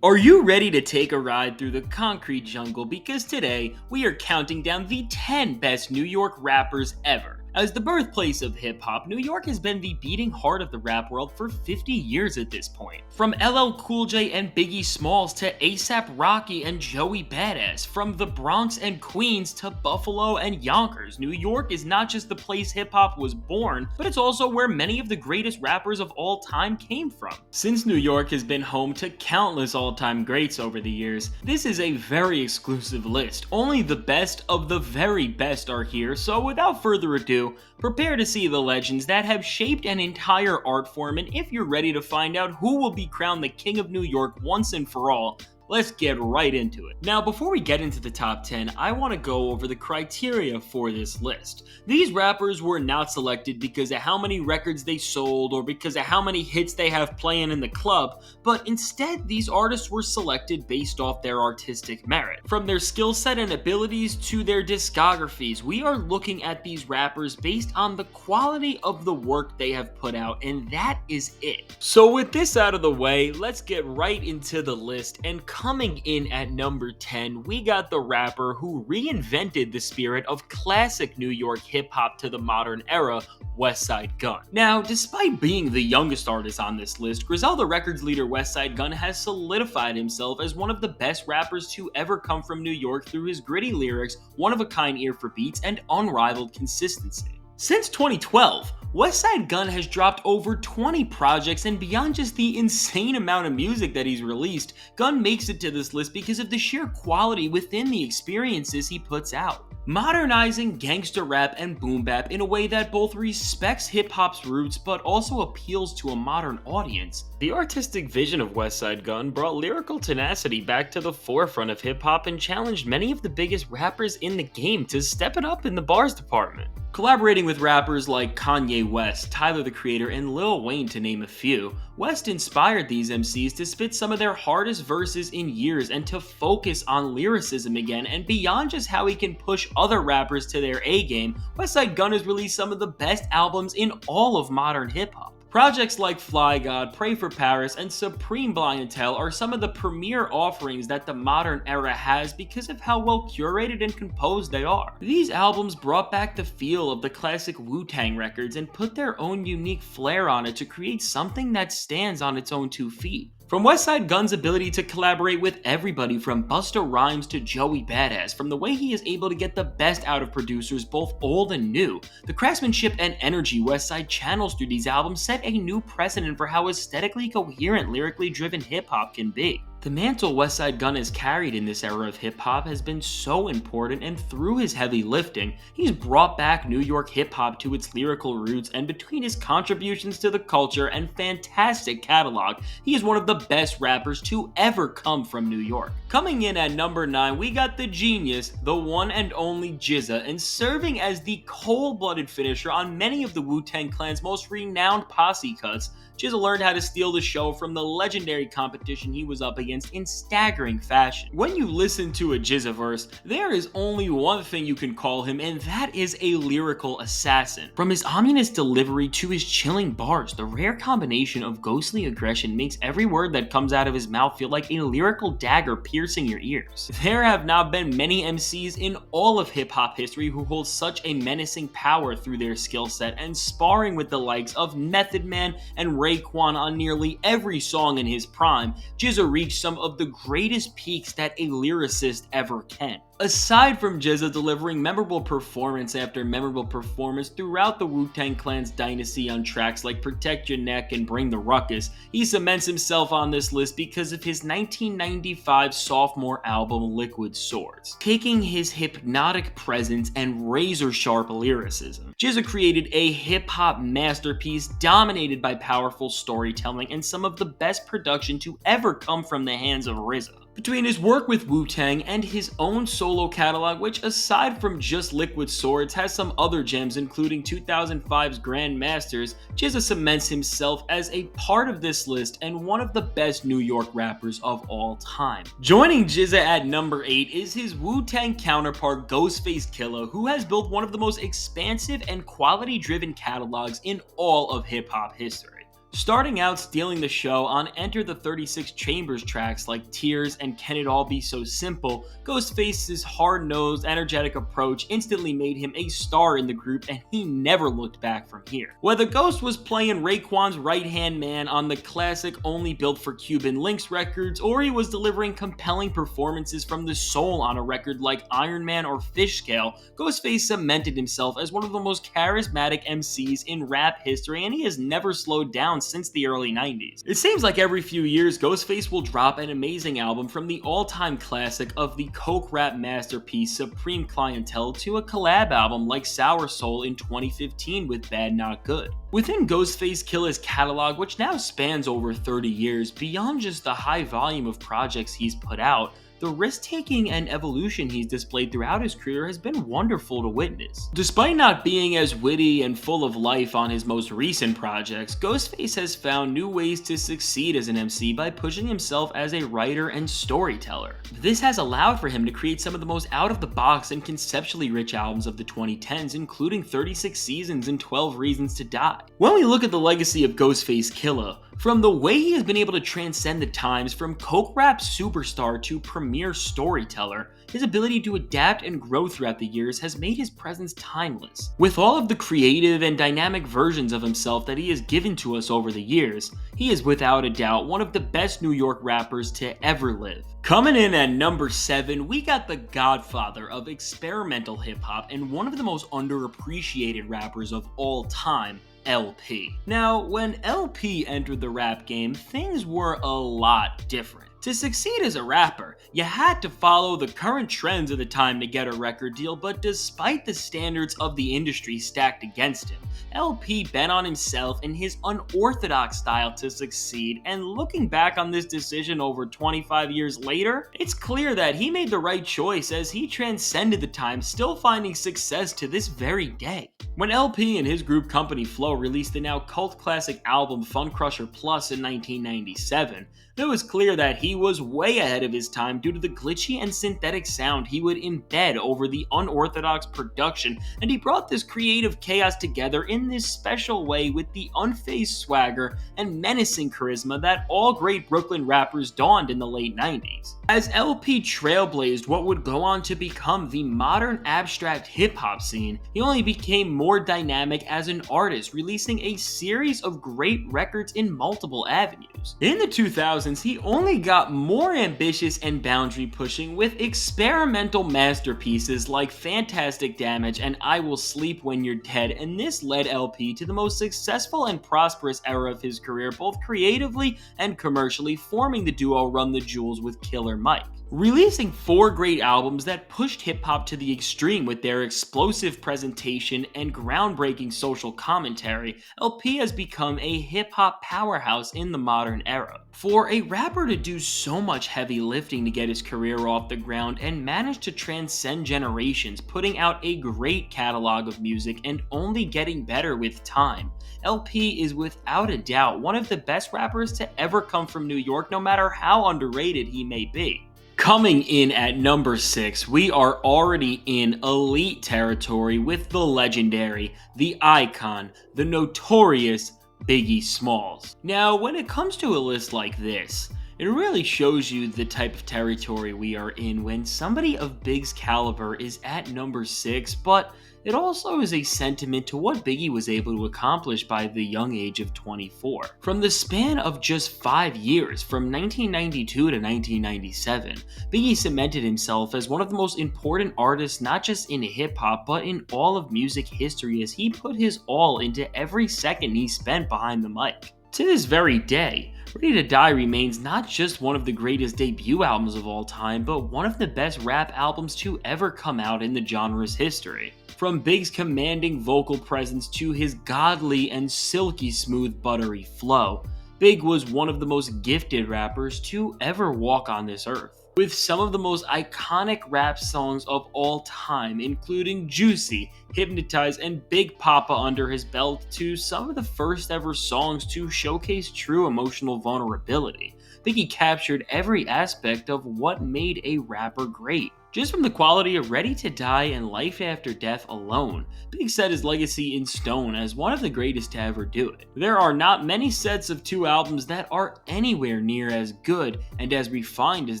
Are you ready to take a ride through the concrete jungle? Because today we are counting down the 10 best New York rappers ever. As the birthplace of hip hop, New York has been the beating heart of the rap world for 50 years at this point. From LL Cool J and Biggie Smalls to ASAP Rocky and Joey Badass, from the Bronx and Queens to Buffalo and Yonkers, New York is not just the place hip hop was born, but it's also where many of the greatest rappers of all time came from. Since New York has been home to countless all-time greats over the years, this is a very exclusive list. Only the best of the very best are here, so without further ado, prepare to see the legends that have shaped an entire art form, and if you're ready to find out who will be crowned the King of New York once and for all, let's get right into it. Now, before we get into the top 10, I want to go over the criteria for this list. These rappers were not selected because of how many records they sold or because of how many hits they have playing in the club, but instead these artists were selected based off their artistic merit. From their skill set and abilities to their discographies, we are looking at these rappers based on the quality of the work they have put out, and that is it. So with this out of the way, let's get right into the list. And coming in at number 10, we got the rapper who reinvented the spirit of classic New York hip-hop to the modern era, Westside Gunn. Now, despite being the youngest artist on this list, Griselda Records leader Westside Gunn has solidified himself as one of the best rappers to ever come from New York through his gritty lyrics, one-of-a-kind ear for beats, and unrivaled consistency. Since 2012, Westside Gunn has dropped over 20 projects, and beyond just the insane amount of music that he's released, Gunn makes it to this list because of the sheer quality within the experiences he puts out. Modernizing gangster rap and boom bap in a way that both respects hip-hop's roots but also appeals to a modern audience. The artistic vision of Westside Gunn brought lyrical tenacity back to the forefront of hip-hop and challenged many of the biggest rappers in the game to step it up in the bars department. Collaborating with rappers like Kanye West, Tyler the Creator, and Lil Wayne to name a few, West inspired these MCs to spit some of their hardest verses in years and to focus on lyricism again, and beyond just how he can push other rappers to their A-game, Westside Gunn has released some of the best albums in all of modern hip-hop. Projects like Fly God, Pray for Paris, and Supreme Clientele are some of the premier offerings that the modern era has because of how well curated and composed they are. These albums brought back the feel of the classic Wu-Tang records and put their own unique flair on it to create something that stands on its own 2 feet. From Westside Gunn's ability to collaborate with everybody from Busta Rhymes to Joey Badass, from the way he is able to get the best out of producers both old and new, the craftsmanship and energy Westside channels through these albums set a new precedent for how aesthetically coherent, lyrically driven hip-hop can be. The mantle Westside Gunn has carried in this era of hip-hop has been so important, and through his heavy lifting, he's brought back New York hip-hop to its lyrical roots, and between his contributions to the culture and fantastic catalog, he is one of the best rappers to ever come from New York. Coming in at number 9, we got the genius, the one and only JayZ, and serving as the cold-blooded finisher on many of the Wu-Tang Clan's most renowned posse cuts, JayZ learned how to steal the show from the legendary competition he was up against in staggering fashion. When you listen to a JayZ verse, there is only one thing you can call him, and that is a lyrical assassin. From his ominous delivery to his chilling bars, the rare combination of ghostly aggression makes every word that comes out of his mouth feel like a lyrical dagger piercing your ears. There have not been many MCs in all of hip-hop history who hold such a menacing power through their skill set, and sparring with the likes of Method Man and Raekwon on nearly every song in his prime, JayZ reached some of the greatest peaks that a lyricist ever can. Aside from JayZ delivering memorable performance after memorable performance throughout the Wu-Tang Clan's dynasty on tracks like Protect Your Neck and Bring the Ruckus, he cements himself on this list because of his 1995 sophomore album Liquid Swords. Taking his hypnotic presence and razor-sharp lyricism, JayZ created a hip-hop masterpiece dominated by powerful storytelling and some of the best production to ever come from the hands of RZA. Between his work with Wu-Tang and his own solo catalog, which aside from just Liquid Swords has some other gems including 2005's Grand Masters, JayZ cements himself as a part of this list and one of the best New York rappers of all time. Joining JayZ at number 8 is his Wu-Tang counterpart Ghostface Killah, who has built one of the most expansive and quality-driven catalogs in all of hip-hop history. Starting out stealing the show on Enter the 36 Chambers tracks like Tears and Can It All Be So Simple, Ghostface's hard-nosed, energetic approach instantly made him a star in the group, and he never looked back from here. Whether Ghost was playing Raekwon's right-hand man on the classic Only Built for Cuban Links records, or he was delivering compelling performances from the soul on a record like Iron Man or Fish Scale, Ghostface cemented himself as one of the most charismatic MCs in rap history, and he has never slowed down since the early 90s. It seems like every few years, Ghostface will drop an amazing album, from the all-time classic of the coke rap masterpiece Supreme Clientele to a collab album like Sour Soul in 2015 with Bad Not Good. Within Ghostface Killah's catalog, which now spans over 30 years, beyond just the high volume of projects he's put out, the risk-taking and evolution he's displayed throughout his career has been wonderful to witness. Despite not being as witty and full of life on his most recent projects, Ghostface has found new ways to succeed as an MC by pushing himself as a writer and storyteller. This has allowed for him to create some of the most out-of-the-box and conceptually rich albums of the 2010s, including 36 Seasons and 12 Reasons to Die. When we look at the legacy of Ghostface Killah, from the way he has been able to transcend the times, from coke rap superstar to premier storyteller, his ability to adapt and grow throughout the years has made his presence timeless. With all of the creative and dynamic versions of himself that he has given to us over the years, he is without a doubt one of the best New York rappers to ever live. Coming in at number 7, we got the godfather of experimental hip-hop and one of the most underappreciated rappers of all time, LP. Now, when LP entered the rap game, things were a lot different. To succeed as a rapper, you had to follow the current trends of the time to get a record deal, but despite the standards of the industry stacked against him, LP bet on himself and his unorthodox style to succeed, and looking back on this decision over 25 years later, it's clear that he made the right choice as he transcended the time, still finding success to this very day. When LP and his group Company Flow released the now cult classic album Fun Crusher Plus in 1997, it was clear that he was way ahead of his time due to the glitchy and synthetic sound he would embed over the unorthodox production, and he brought this creative chaos together in this special way with the unfazed swagger and menacing charisma that all great Brooklyn rappers donned in the late 90s. As LP trailblazed what would go on to become the modern abstract hip-hop scene, he only became more dynamic as an artist, releasing a series of great records in multiple avenues. In the 2000s, he only got more ambitious and boundary-pushing with experimental masterpieces like Fantastic Damage and I Will Sleep When You're Dead, and this led LP to the most successful and prosperous era of his career, both creatively and commercially, forming the duo Run the Jewels with Killer Mike. Releasing 4 great albums that pushed hip-hop to the extreme with their explosive presentation and groundbreaking social commentary, LP has become a hip-hop powerhouse in the modern era. For a rapper to do so much heavy lifting to get his career off the ground and manage to transcend generations, putting out a great catalog of music and only getting better with time, LP is without a doubt one of the best rappers to ever come from New York, no matter how underrated he may be. Coming in at number 6, we are already in elite territory with the legendary, the icon, the notorious Biggie Smalls. Now, when it comes to a list like this, it really shows you the type of territory we are in when somebody of Big's caliber is at number 6, but it also is a sentiment to what Biggie was able to accomplish by the young age of 24. From the span of just 5 years, from 1992 to 1997, Biggie cemented himself as one of the most important artists not just in hip-hop but in all of music history, as he put his all into every second he spent behind the mic. To this very day, Ready to Die remains not just one of the greatest debut albums of all time, but one of the best rap albums to ever come out in the genre's history. From Big's commanding vocal presence to his godly and silky smooth buttery flow, Big was one of the most gifted rappers to ever walk on this earth. With some of the most iconic rap songs of all time, including Juicy, Hypnotize, and Big Papa under his belt, to some of the first ever songs to showcase true emotional vulnerability, Biggie captured every aspect of what made a rapper great. Just from the quality of Ready to Die and Life After Death alone, Big set his legacy in stone as one of the greatest to ever do it. There are not many sets of two albums that are anywhere near as good and as refined as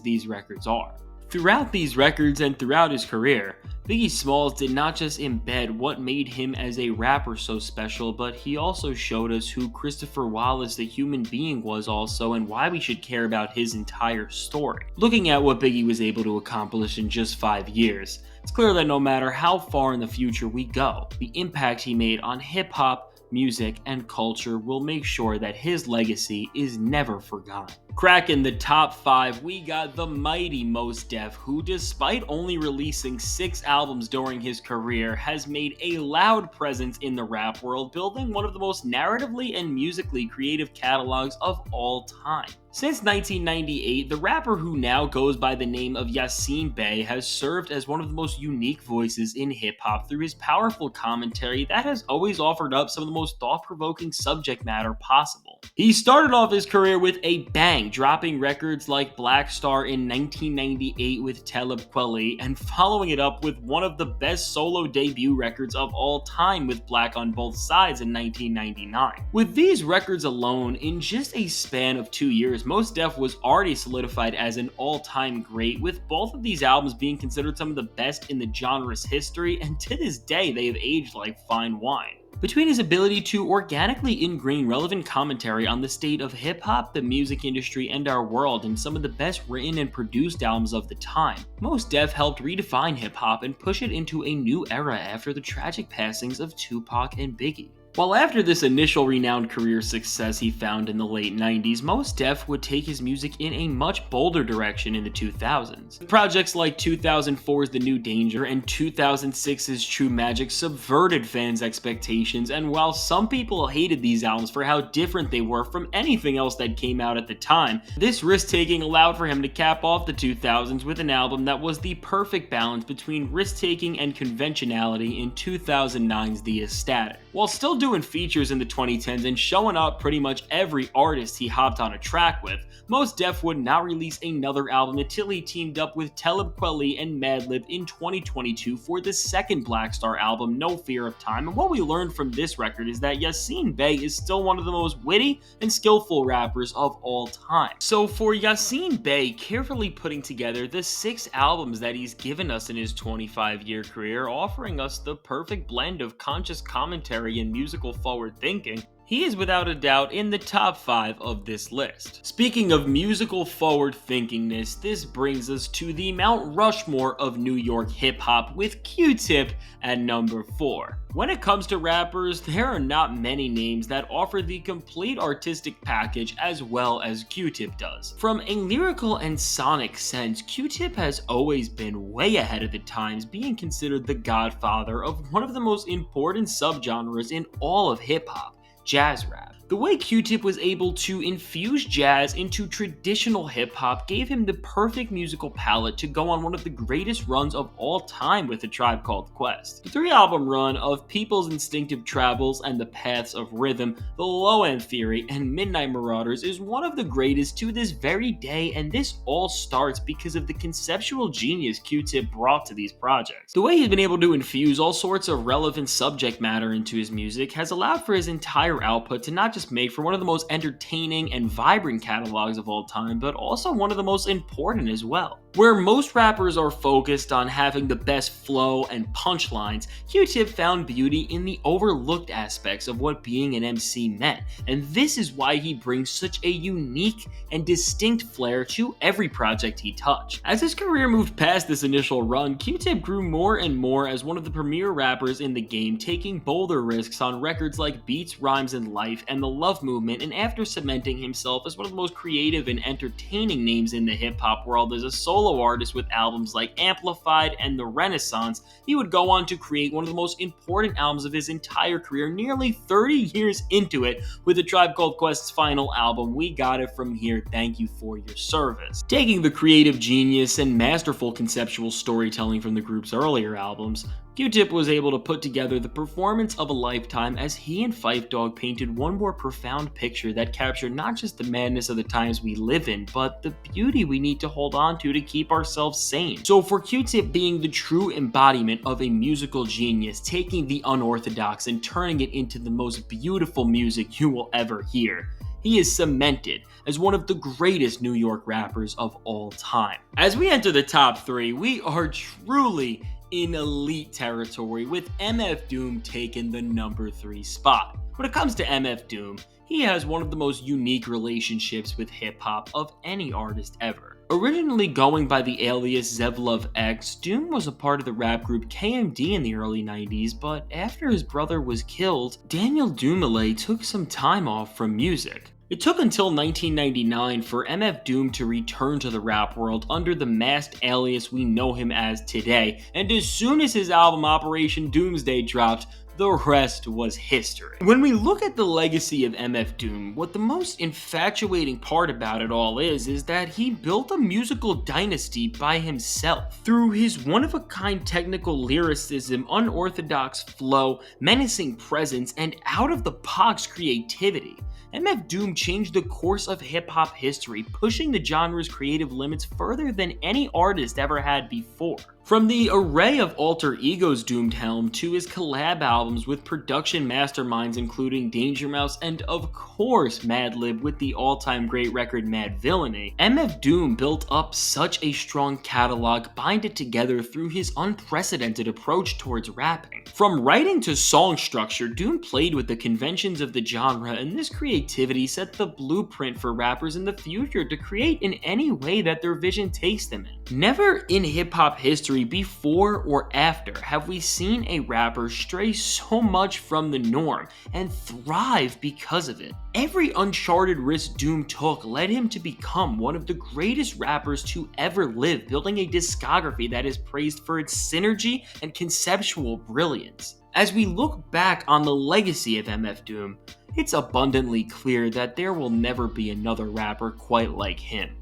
these records are. Throughout these records and throughout his career, Biggie Smalls did not just embed what made him as a rapper so special, but he also showed us who Christopher Wallace the human being was also, and why we should care about his entire story. Looking at what Biggie was able to accomplish in just 5 years, it's clear that no matter how far in the future we go, the impact he made on hip-hop, music, and culture will make sure that his legacy is never forgotten. Cracking the top 5, we got the mighty Mos Def, who despite only releasing 6 albums during his career, has made a loud presence in the rap world, building one of the most narratively and musically creative catalogs of all time. Since 1998, the rapper who now goes by the name of Yasiin Bey has served as one of the most unique voices in hip-hop through his powerful commentary that has always offered up some of the most thought-provoking subject matter possible. He started off his career with a bang, dropping records like Black Star in 1998 with Talib Kweli, and following it up with one of the best solo debut records of all time with Black on Both Sides in 1999. With these records alone, in just a span of 2 years, Mos Def was already solidified as an all-time great, with both of these albums being considered some of the best in the genre's history, and to this day they have aged like fine wine. Between his ability to organically ingrain relevant commentary on the state of hip-hop, the music industry, and our world in some of the best written and produced albums of the time, Mos Def helped redefine hip-hop and push it into a new era after the tragic passings of Tupac and Biggie. While after this initial renowned career success he found in the late 90s, Mos Def would take his music in a much bolder direction in the 2000s. Projects like 2004's The New Danger and 2006's True Magic subverted fans' expectations, and while some people hated these albums for how different they were from anything else that came out at the time, this risk-taking allowed for him to cap off the 2000s with an album that was the perfect balance between risk-taking and conventionality in 2009's The Ecstatic. While still doing features in the 2010s and showing up pretty much every artist he hopped on a track with, Mos Def would not release another album until he teamed up with Talib Kweli and Madlib in 2022 for the second Black Star album, No Fear of Time, and what we learned from this record is that Yasiin Bey is still one of the most witty and skillful rappers of all time. So for Yasiin Bey carefully putting together the 6 albums that he's given us in his 25-year career, offering us the perfect blend of conscious commentary and musical forward thinking, he is without a doubt in the top 5 of this list. Speaking of musical forward thinkingness, this brings us to the Mount Rushmore of New York hip hop with QTip at number 4. When it comes to rappers, there are not many names that offer the complete artistic package as well as QTip does. From a lyrical and sonic sense, QTip has always been way ahead of the times, being considered the godfather of one of the most important subgenres in all of hip hop, jazz rap. The way QTip was able to infuse jazz into traditional hip-hop gave him the perfect musical palette to go on one of the greatest runs of all time with A Tribe Called Quest. The 3-album run of People's Instinctive Travels and the Paths of Rhythm, The Low End Theory, and Midnight Marauders is one of the greatest to this very day, and this all starts because of the conceptual genius QTip brought to these projects. The way he's been able to infuse all sorts of relevant subject matter into his music has allowed for his entire output to not just make for one of the most entertaining and vibrant catalogs of all time, but also one of the most important as well. Where most rappers are focused on having the best flow and punchlines, QTip found beauty in the overlooked aspects of what being an MC meant, and this is why he brings such a unique and distinct flair to every project he touched. As his career moved past this initial run, QTip grew more and more as one of the premier rappers in the game, taking bolder risks on records like Beats, Rhymes, and Life and The Love Movement, and after cementing himself as one of the most creative and entertaining names in the hip-hop world as a solo artist with albums like Amplified and The Renaissance, he would go on to create one of the most important albums of his entire career nearly 30 years into it with A Tribe Called Quest's final album, We Got It From Here, Thank You For Your Service. Taking the creative genius and masterful conceptual storytelling from the group's earlier albums, QTip was able to put together the performance of a lifetime as he and Phife Dawg painted one more profound picture that captured not just the madness of the times we live in, but the beauty we need to hold on to keep ourselves sane. So for QTip being the true embodiment of a musical genius, taking the unorthodox and turning it into the most beautiful music you will ever hear, he is cemented as one of the greatest New York rappers of all time. As we enter the top 3, we are truly in elite territory, with MF Doom taking the number 3 spot. When it comes to MF Doom, he has one of the most unique relationships with hip-hop of any artist ever. Originally going by the alias Zevlov X, Doom was a part of the rap group KMD in the early 90s, but after his brother was killed, Daniel Dumile took some time off from music. It took until 1999 for MF Doom to return to the rap world under the masked alias we know him as today, and as soon as his album Operation Doomsday dropped, the rest was history. When we look at the legacy of MF Doom, what the most infatuating part about it all is that he built a musical dynasty by himself. Through his one-of-a-kind technical lyricism, unorthodox flow, menacing presence, and out-of-the-box creativity, MF Doom changed the course of hip-hop history, pushing the genre's creative limits further than any artist ever had before. From the array of alter egos Doom helmed to his collab albums with production masterminds including Danger Mouse and of course Madlib with the all-time great record Mad Villainy, MF Doom built up such a strong catalog, binding it together through his unprecedented approach towards rapping. From writing to song structure, Doom played with the conventions of the genre, and this creativity set the blueprint for rappers in the future to create in any way that their vision takes them in. Never in hip-hop history before or after have we seen a rapper stray so much from the norm and thrive because of it. Every uncharted risk Doom took led him to become one of the greatest rappers to ever live, building a discography that is praised for its synergy and conceptual brilliance. As we look back on the legacy of MF Doom, it's abundantly clear that there will never be another rapper quite like him.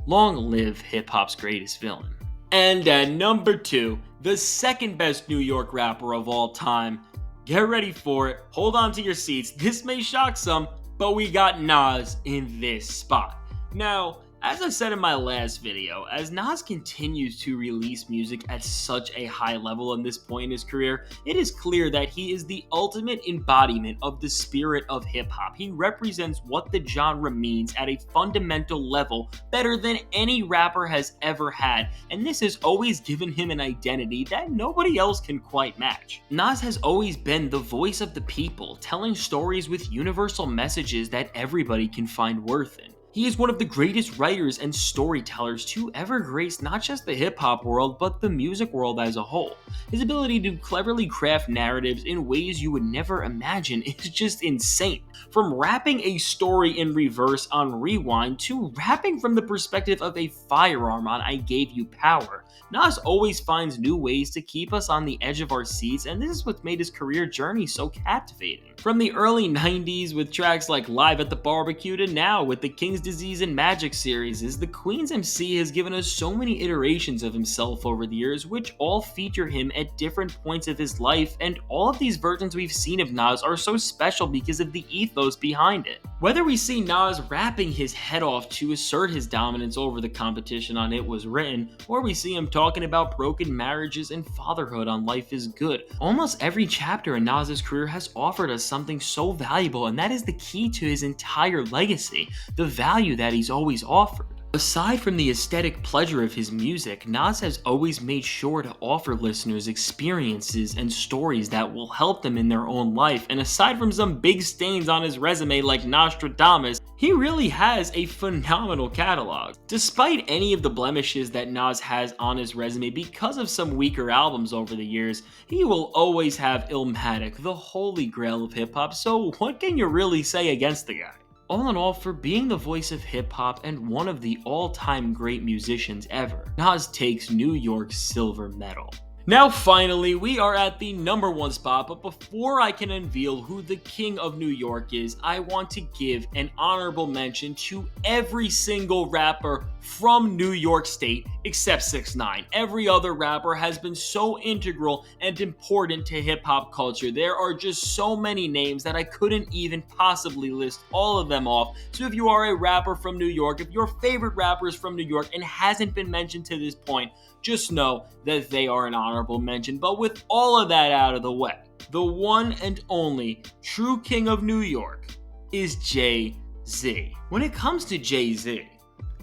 Long live hip-hop's greatest villain. And at number 2, the second best New York rapper of all time. Get ready for it, hold on to your seats, this may shock some, but we got Nas in this spot. Now, as I said in my last video, as Nas continues to release music at such a high level in this point in his career, it is clear that he is the ultimate embodiment of the spirit of hip-hop. He represents what the genre means at a fundamental level better than any rapper has ever had, and this has always given him an identity that nobody else can quite match. Nas has always been the voice of the people, telling stories with universal messages that everybody can find worth in. He is one of the greatest writers and storytellers to ever grace not just the hip-hop world, but the music world as a whole. His ability to cleverly craft narratives in ways you would never imagine is just insane. From rapping a story in reverse on Rewind to rapping from the perspective of a firearm on I Gave You Power, Nas always finds new ways to keep us on the edge of our seats, and this is what's made his career journey so captivating. From the early 90s with tracks like Live at the Barbecue to now with the King's Disease and Magic series, the Queen's MC has given us so many iterations of himself over the years, which all feature him at different points of his life, and all of these versions we've seen of Nas are so special because of the ethos behind it. Whether we see Nas rapping his head off to assert his dominance over the competition on It Was Written, or we see him talking about broken marriages and fatherhood on Life Is Good, almost every chapter in Nas's career has offered us something so valuable, and that is the key to his entire legacy, the value that he's always offered. Aside from the aesthetic pleasure of his music, Nas has always made sure to offer listeners experiences and stories that will help them in their own life, and aside from some big stains on his resume like Nostradamus, he really has a phenomenal catalog. Despite any of the blemishes that Nas has on his resume because of some weaker albums over the years, he will always have Illmatic, the holy grail of hip-hop, so what can you really say against the guy? All in all, for being the voice of hip-hop and one of the all-time great musicians ever, Nas takes New York's silver medal. Now finally, we are at the number 1 spot, but before I can unveil who the king of New York is, I want to give an honorable mention to every single rapper from New York State except 6ix9ine. Every other rapper has been so integral and important to hip-hop culture. There are just so many names that I couldn't even possibly list all of them off. So if you are a rapper from New York, if your favorite rapper is from New York and hasn't been mentioned to this point, just know that they are an honorable mention. But with all of that out of the way, the one and only true king of New York is JayZ. When it comes to JayZ,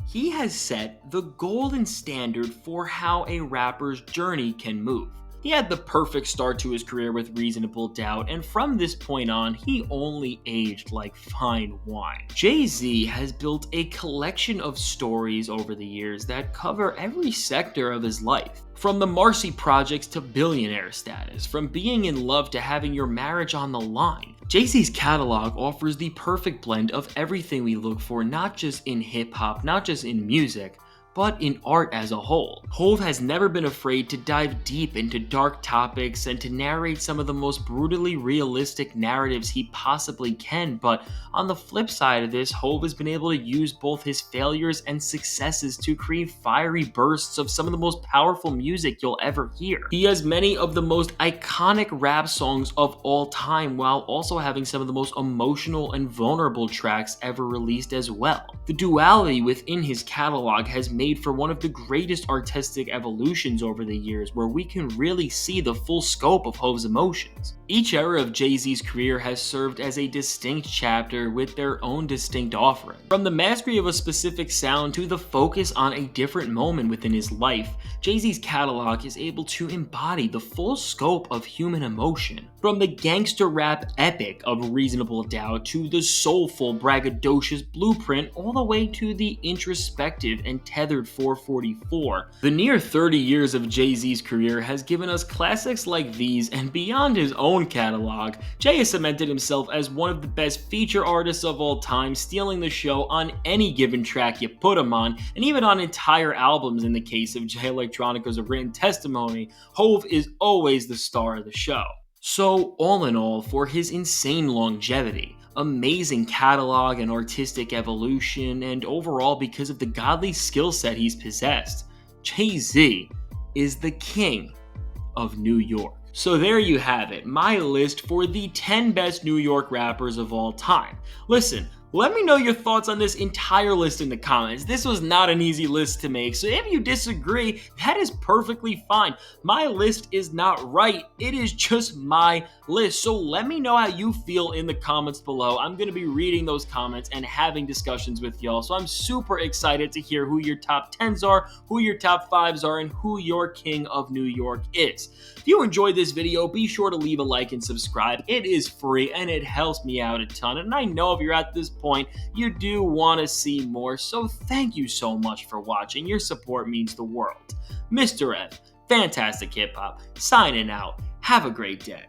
he has set the golden standard for how a rapper's journey can move. He had the perfect start to his career with Reasonable Doubt, and from this point on, he only aged like fine wine. JayZ has built a collection of stories over the years that cover every sector of his life. From the Marcy projects to billionaire status, from being in love to having your marriage on the line. JayZ's catalog offers the perfect blend of everything we look for, not just in hip-hop, not just in music, but in art as a whole. Hov has never been afraid to dive deep into dark topics and to narrate some of the most brutally realistic narratives he possibly can, but on the flip side of this, Hov has been able to use both his failures and successes to create fiery bursts of some of the most powerful music you'll ever hear. He has many of the most iconic rap songs of all time, while also having some of the most emotional and vulnerable tracks ever released as well. The duality within his catalog has made for one of the greatest artistic evolutions over the years, where we can really see the full scope of Hov's emotions. Each era of JayZ's career has served as a distinct chapter with their own distinct offering. From the mastery of a specific sound to the focus on a different moment within his life, JayZ's catalog is able to embody the full scope of human emotion. From the gangster rap epic of Reasonable Doubt to the soulful, braggadocious Blueprint, all the way to the introspective and tethered 444. The near 30 years of JayZ's career has given us classics like these, and beyond his own catalog, Jay has cemented himself as one of the best feature artists of all time, stealing the show on any given track you put him on, and even on entire albums in the case of Jay Electronica's A Written Testimony. Hov is always the star of the show. So all in all, for his insane longevity, amazing catalog and artistic evolution, and overall because of the godly skill set he's possessed, JayZ is the king of New York. So there you have it, my list for the 10 best New York rappers of all time. Listen, let me know your thoughts on this entire list in the comments. This was not an easy list to make, so if you disagree, that is perfectly fine. My list is not right, it is just my list. So let me know how you feel in the comments below. I'm going to be reading those comments and having discussions with y'all, so I'm super excited to hear who your top 10s are, who your top 5s are, and who your king of New York is. If you enjoyed this video, be sure to leave a like and subscribe. It is free and it helps me out a ton, and I know if you're at this point, you do want to see more, so thank you so much for watching. Your support means the world. Mr. F, Fantastic Hip Hop, signing out. Have a great day.